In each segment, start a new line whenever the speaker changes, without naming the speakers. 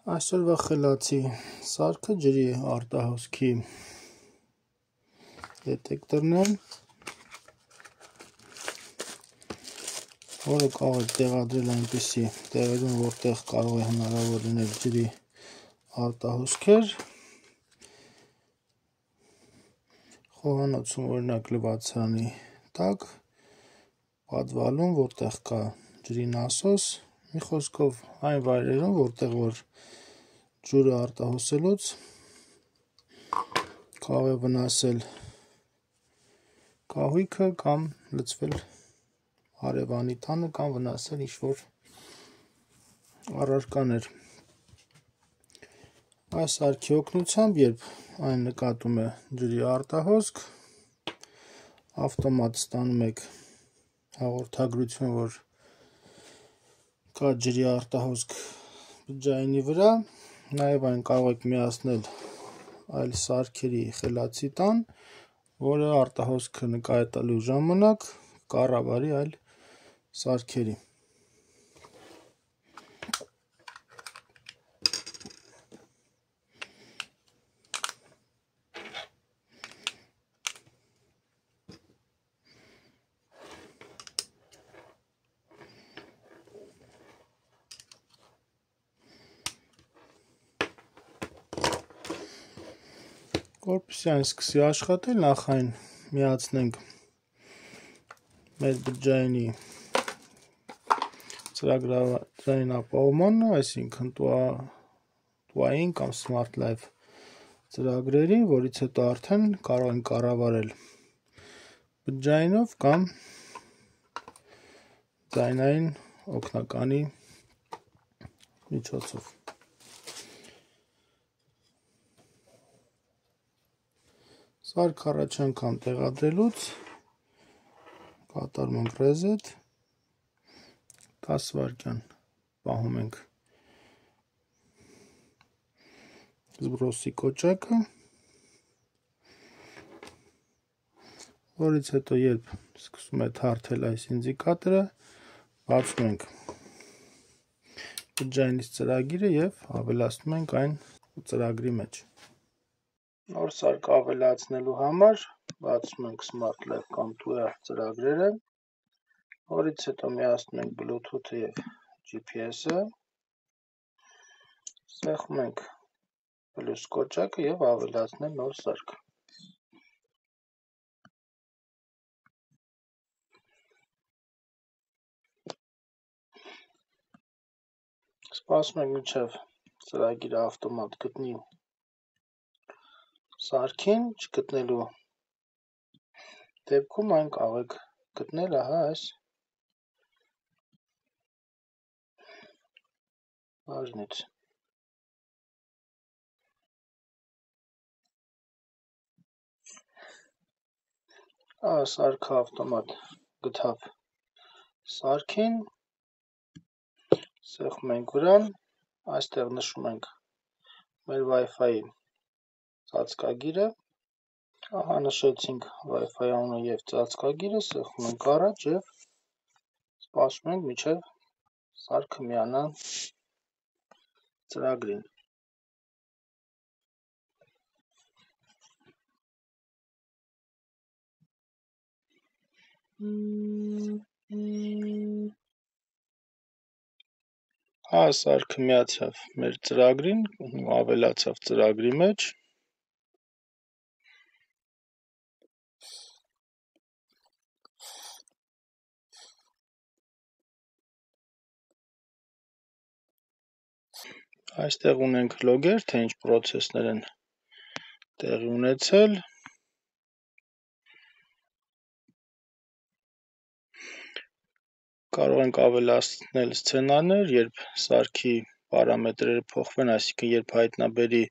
Այսօրվա խելացի սարքը ջրի արտահոսքի դետեկտորն է, որը կարող եք տեղադրել այնպիսի տեղերում, որտեղ կարող է հնարավոր լինել ջրի արտահոսքեր, խոհանոցում օրինակ լվացարանի տակ, պատվալում, որտեղ կա ջրի նասոս, մի խոսքով այն վայրերում, որտեղ որ ջուրը արտահոսելուց կարող է վնասել կահույքը կամ լցվել հարևանի տանը կամ վնասել ինչ-որ առարկաներ։ Այս սարքի օգնությամբ, երբ այն նկատում է ջրի արտահոսք, ավտոմատ ստանում եք հաղորդագրություն, որ կա ջրի արտահոսք բջջայինի վրա, նաև այն կարող եք միացնել այլ սարքերի խելացի տան, որը արտահոսքը նկատելու ժամանակ կառավարի այլ սարքերի։ Որպեսզի այն սկսի աշխատել, նախ այն միացնենք մեր բջջայինի ծրագրային ապահովմանը, այսինքն տուային կամ Smart Life ծրագրերի, որից հետո արդեն կարող ենք կառավարել բջջայինով կամ ձայնային օգնականի միջոցով։ Սարք առաջ անգամ տեղադրելուց կատարում ենք reset, 10 վայրկյան պահում ենք զբրոսի կոճակը, որից հետո երբ սկսում է թարթել այս ինդիկատորը, բացում ենք բջջայինից ծրագիրը և ավելացնում ենք այն ծրագրի մեջ։ Նոր սարք ավելացնելու համար բացում ենք Smart Life կամ TUI ծրագրերը, որից հետո միացնում ենք Bluetooth-ը և GPS-ը, սեղմում ենք պլյուս կոճակը և ավելացնել նոր սարք։ Սպասում ենք մինչև ծրագիրը ավտոմատ գտնի սարքին, չգտնելու դեպքում այն կարող եք գտնել ահա այս բաժնից։ Ահա սարքը ավտոմատ գտավ սարքին, սեղմում ենք վրան, այստեղ նշում ենք մեր Wi-Fi ծածկագիրը, ահա նշեցինք Wi-Fi անունը և ծածկագիրը, սեղմում ենք առաջ և սպասում ենք մինչև սարքը միանա ծրագրին։ Ահա սարքը միացավ մեր ծրագրին, ավելացավ ծրագրի մեջ։ Այստեղ ունենք լոգեր, թե ինչ պրոցեսներ են տեղի ունեցել։ Կարող ենք ավելացնել սցենարներ, երբ սարքի պարամետրերը փոխվեն, այսինքն երբ հայտնաբերի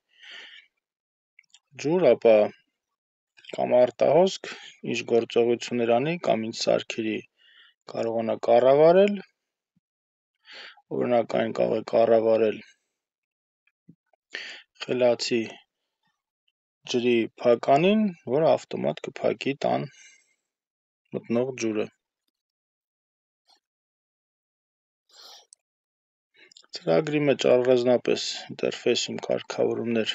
ջուր, ապա կամ արտահոսք, ինչ գործողություններ անի կամ ինչ սարքերի կարողանա կառավարել, օրինակ այն կարող է կառավարել խելացի ջրի փականին, որը ավտոմատ կփակի տան մտնող ջուրը։ Ծրագրի մեջ առանձնապես ինտերֆեյսում կարգավորումներ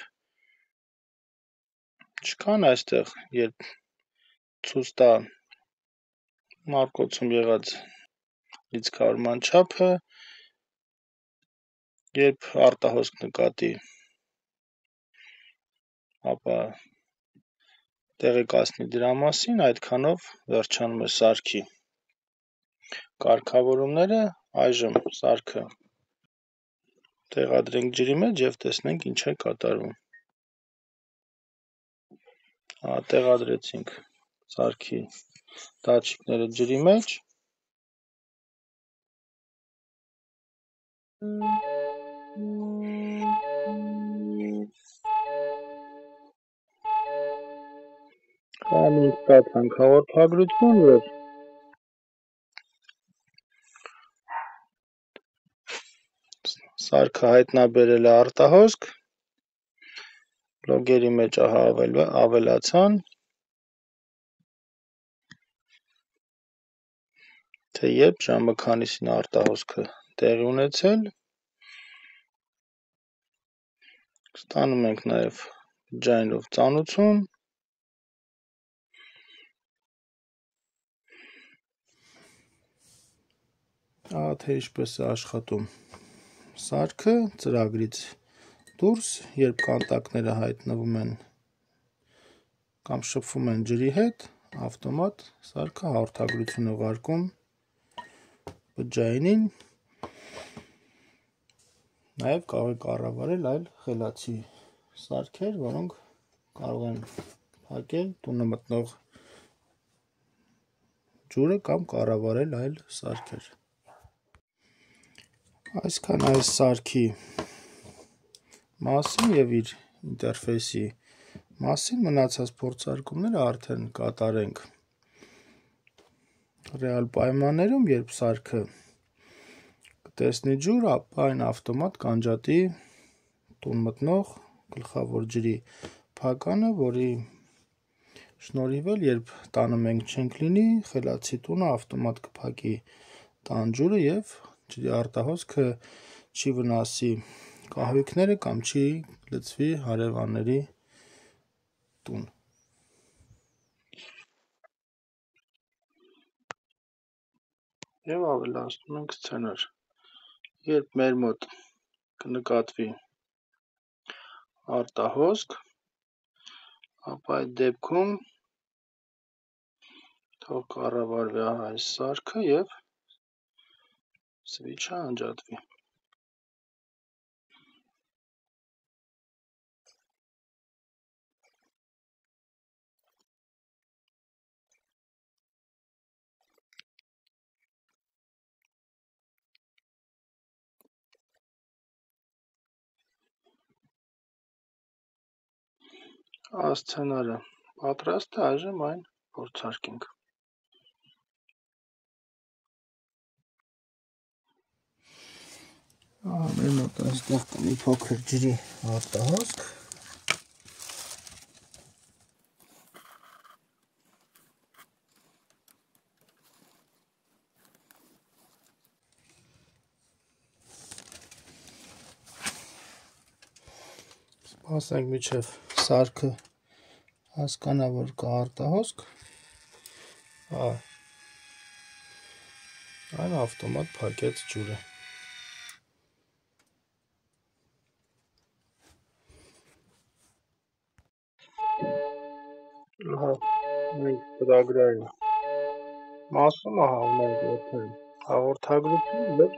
չկան, այստեղ երբ ցույց տա մարկոցում եղած լիցքավորման չափը, երբ արտահոսք նկատի, ապա տեղեկացնի դրա մասին, այդքանով վերջանում է սարքի կարգավորումները, այժմ սարքը տեղադրենք ջրի մեջ և տեսնենք ինչ է կատարվում։ Տեղադրեցինք սարքի դատչիկները ջրի մեջ, ստացանք հաղորդագրություն, որ սարքը հայտնաբերել է արտահոսք, լոգերի մեջ ավելացան, թե երբ ժամը քանիսին արտահոսքը տեղի ունեցել, ստանում ենք նաև բջջայինով ծանուցում, թե ինչպես է աշխատում սարքը ծրագրից դուրս, երբ կոնտակտները հայտնվում են կամ շփվում են ջրի հետ, ավտոմատ սարքը հաղորդագրություն է ուղարկում բջջայինին, նաև կարող է կառավարել այլ խելացի սարքեր, որոնք կարող են փակել տունը մտնող ջուրը կամ կառավարել այլ սարքեր։ Այսքան այս սարքի մասին և իր ինտերֆեյսի մասին, մնացած փորձարկումները արդեն կատարենք ռեալ պայմաններում, երբ սարքը կտեսնի ջուր, ապա այն ավտոմատ կանջատի տուն մտնող գլխավոր ջրի փականը, որի շնորհիվ, երբ տանը մենք չենք լինի, խելացի տունը ավտոմատ կփակի տան ջուրը և ջրի արտահոսքը չի վնասի կահույքները կամ չի լցվի հարևանների տուն։ Եվ ավելացնում ենք սցենար, երբ մեր մոտ կնկատվի արտահոսք, ապա այդ դեպքում թող կառավարվի այս սարքը և սվիչը անջատվի։ Սցենարը պատրաստ է, այժմ այն փորձարկենք։ Մեր մոտ այստեղ կա մի փոքր ջրի արտահոսք, սպասենք մինչև սարքը հասկանա, որ կա արտահոսք, այն ավտոմատ փակեց ջուրը։ Մենք ծրագրային մասում ունենք հաղորդագրություն, որ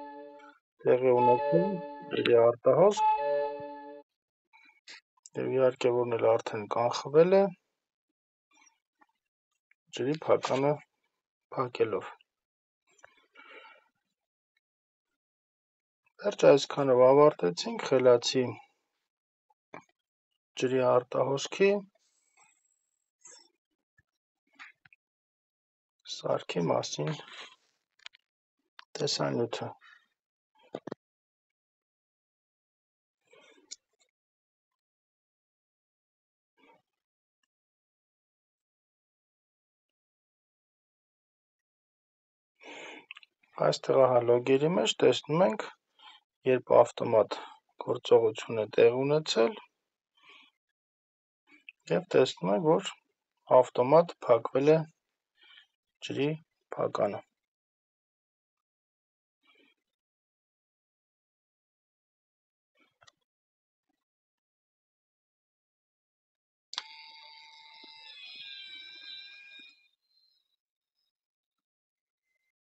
տեղի ունեցել ջրի արտահոսք, և իհարկե որն էլ արդեն կանխվել է ջրի փականը փակելով։ Վերջ այսքանով ավարտեցինք խելացի ջրի արտահոսքի սարքի մասին տեսանյութը։ Այստեղ լոգերի մեջ տեսնում ենք երբ ավտոմատ գործողություն է տեղի ունեցել և տեսնում ենք, որ ավտոմատ փակվել է ջրի փականը։